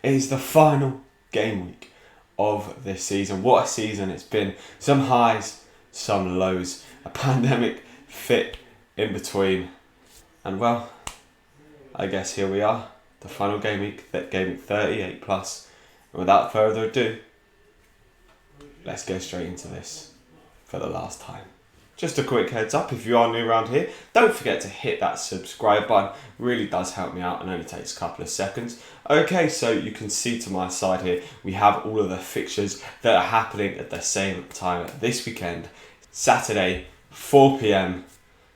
It is the final game week of this season. What a season it's been. Some highs, some lows, a pandemic fit in between. And well, I guess here we are, the final game week 38 plus. And without further ado, let's go straight into this for the last time. Just a quick heads up, if you are new around here, don't forget to hit that subscribe button. Really does help me out and only takes a couple of seconds. Okay, so you can see to my side here, we have all of the fixtures that are happening at the same time this weekend. Saturday, 4 p.m.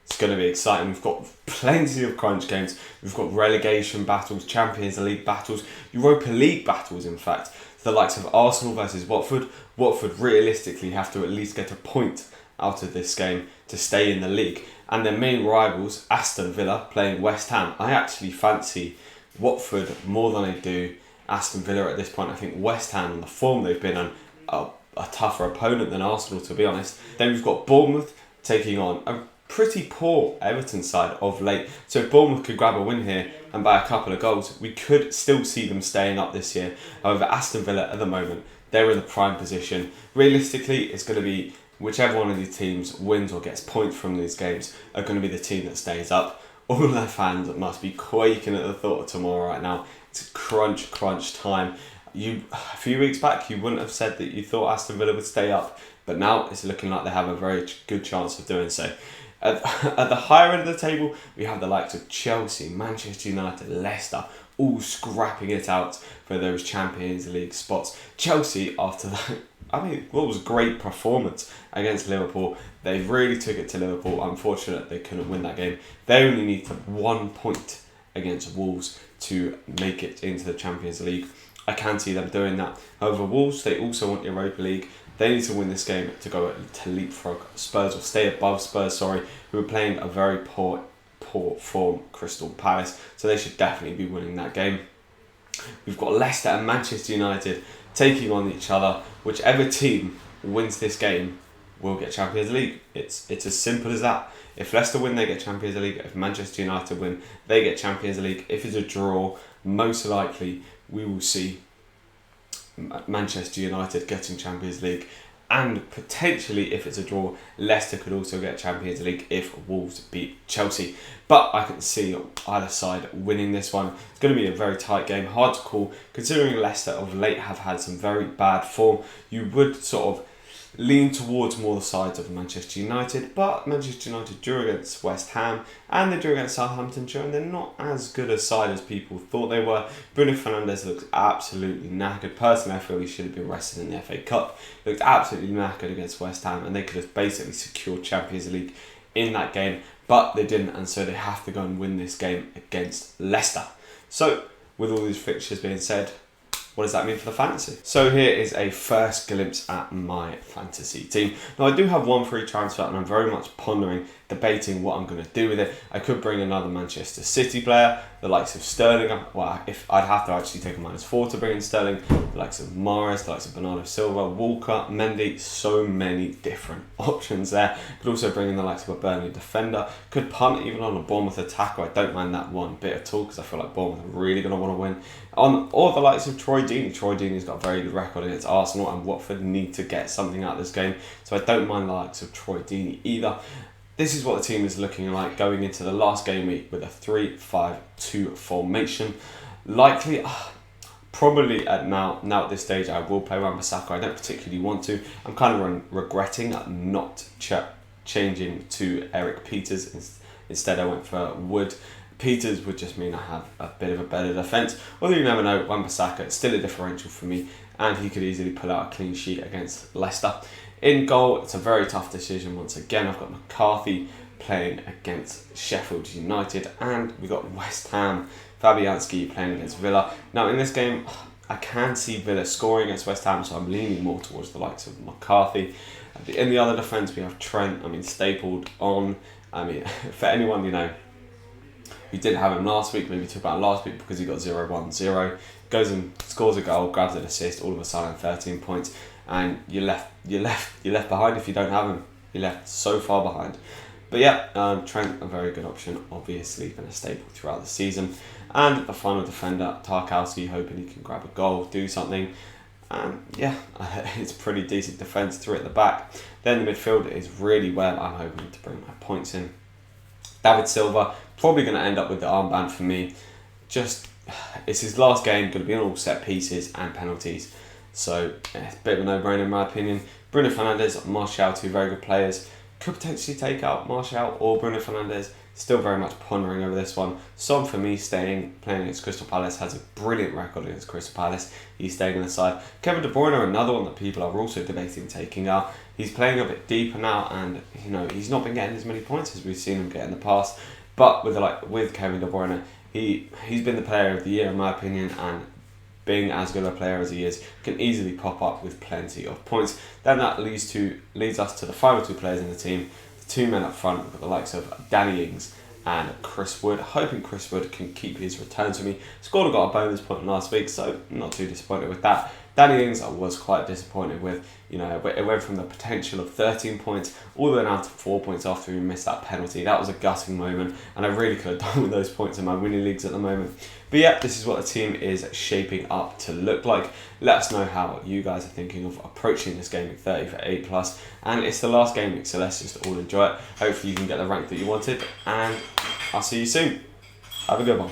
It's going to be exciting. We've got plenty of crunch games. We've got relegation battles, Champions League battles, Europa League battles, in fact. The likes of Arsenal versus Watford. Watford realistically have to at least get a point out of this game to stay in the league. And their main rivals, Aston Villa, playing West Ham. I actually fancy Watford more than I do Aston Villa at this point. I think West Ham, and the form they've been on, a tougher opponent than Arsenal, to be honest. Then we've got Bournemouth taking on a pretty poor Everton side of late. So if Bournemouth could grab a win here and by a couple of goals, we could still see them staying up this year. However, Aston Villa at the moment, they're in the prime position. Realistically, it's going to be whichever one of these teams wins or gets points from these games are going to be the team that stays up. All of their fans must be quaking at the thought of tomorrow right now. It's crunch time. A few weeks back, you wouldn't have said that you thought Aston Villa would stay up, but now it's looking like they have a very good chance of doing so. At the higher end of the table, we have the likes of Chelsea, Manchester United, Leicester, all scrapping it out for those Champions League spots. Chelsea, after that, what was a great performance against Liverpool. They really took it to Liverpool. Unfortunate they couldn't win that game. They only need 1 point against Wolves to make it into the Champions League. I can see them doing that. However, Wolves, they also want Europa League. They need to win this game to go to leapfrog Spurs, or stay above Spurs, who are playing a very poor form Crystal Palace. So they should definitely be winning that game. We've got Leicester and Manchester United taking on each other. Whichever team wins this game will get Champions League. It's as simple as that. If Leicester win, they get Champions League. If Manchester United win, they get Champions League. If it's a draw, most likely we will see Manchester United getting Champions League, and potentially if it's a draw, Leicester could also get Champions League if Wolves beat Chelsea. But I can see either side winning this one. It's going to be a very tight game, hard to call considering Leicester of late have had some very bad form. You would sort of lean towards more the sides of Manchester United, but Manchester United drew against West Ham and they drew against Southampton, and they're not as good a side as people thought they were. Bruno Fernandez looks absolutely knackered. Personally, I feel he should have been rested in the FA Cup. He looked absolutely knackered against West Ham, and they could have basically secured Champions League in that game, but they didn't, and so they have to go and win this game against Leicester. So, with all these fixtures being said, what does that mean for the fantasy? So here is a first glimpse at my fantasy team. Now I do have one free transfer and I'm very much debating what I'm going to do with it. I could bring another Manchester City player, the likes of Sterling. Well, if I'd have to actually take a -4 to bring in Sterling, the likes of Mahrez, the likes of Bernardo Silva, Walker, Mendy, so many different options there. Could also bring in the likes of a Burnley defender. Could punt even on a Bournemouth attacker. I don't mind that one bit at all because I feel like Bournemouth are really going to want to win. Or the likes of Troy Deeney. Troy Deeney's got a very good record against Arsenal, and Watford need to get something out of this game. So I don't mind the likes of Troy Deeney either. This is what the team is looking like going into the last game week with a 3-5-2 formation. Likely, probably now at this stage, I will play Wan-Bissaka. I don't particularly want to. I'm kind of regretting not changing to Eric Peters. Instead, I went for Wood. Peters would just mean I have a bit of a better defence. Although you never know, Wan-Bissaka is still a differential for me, and he could easily pull out a clean sheet against Leicester. In goal, it's a very tough decision once again. I've got McCarthy playing against Sheffield United, and we've got West Ham, Fabianski playing against Villa. Now in this game, I can see Villa scoring against West Ham, so I'm leaning more towards the likes of McCarthy. In the other defence, we have Trent, stapled on. For anyone, we didn't have him last week, maybe took out last week because he got 0-1-0. Goes and scores a goal, grabs an assist, all of a sudden 13 points, and you're left behind if you don't have him. You're left so far behind. But yeah, Trent, a very good option, obviously been a staple throughout the season. And the final defender, Tarkowski, hoping he can grab a goal, do something. Yeah, it's a pretty decent defence, 3 at the back. Then the midfield is really well. I'm hoping to bring my points in. David Silva, probably going to end up with the armband for me. It's his last game, going to be on all set pieces and penalties. So, yeah, it's a bit of a no-brainer in my opinion. Bruno Fernandez, Martial, 2 very good players. Could potentially take out Martial or Bruno Fernandez. Still very much pondering over this one. Son, for me, playing against Crystal Palace, has a brilliant record against Crystal Palace. He's staying on the side. Kevin De Bruyne, another one that people are also debating taking out. He's playing a bit deeper now, and he's not been getting as many points as we've seen him get in the past. But with Kevin De Bruyne, he's been the player of the year in my opinion, and being as good a player as he is, can easily pop up with plenty of points. Then that leads us to the final 2 players in the team. 2 men up front, with the likes of Danny Ings and Chris Wood. Hoping Chris Wood can keep his return to me. Scored and got a bonus point last week, so not too disappointed with that. Danny Ings I was quite disappointed with. It went from the potential of 13 points all the way down to 4 points after we missed that penalty. That was a gutting moment, and I really could have done with those points in my winning leagues at the moment. But yeah, this is what the team is shaping up to look like. Let us know how you guys are thinking of approaching this game week 30 for 8+. And it's the last game week, so let's just all enjoy it. Hopefully you can get the rank that you wanted, and I'll see you soon. Have a good one.